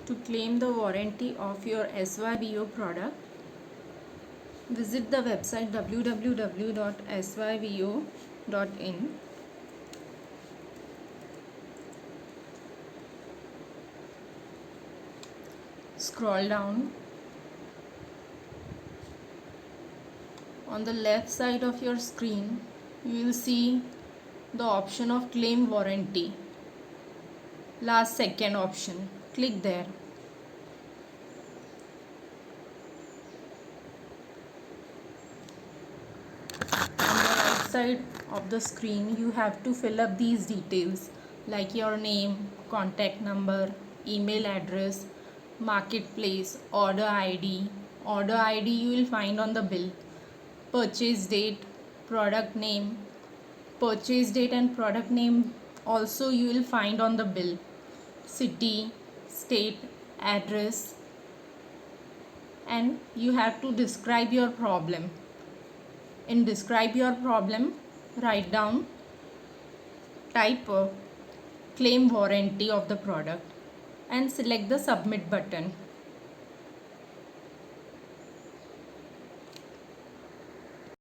To claim the warranty of your SYVO product, visit the website www.syvo.in. Scroll down. On the left side of your screen, you will see the option of claim warranty. Last second option. Click there. On the right side of the screen, you have to fill up these details like your name, contact number, email address, marketplace, order ID. Order ID you will find on the bill. Purchase date, product name. Purchase date and product name also you will find on the bill. City, state, address, and you have to describe your problem. In describe your problem, write down, type claim warranty of the product and select the submit button.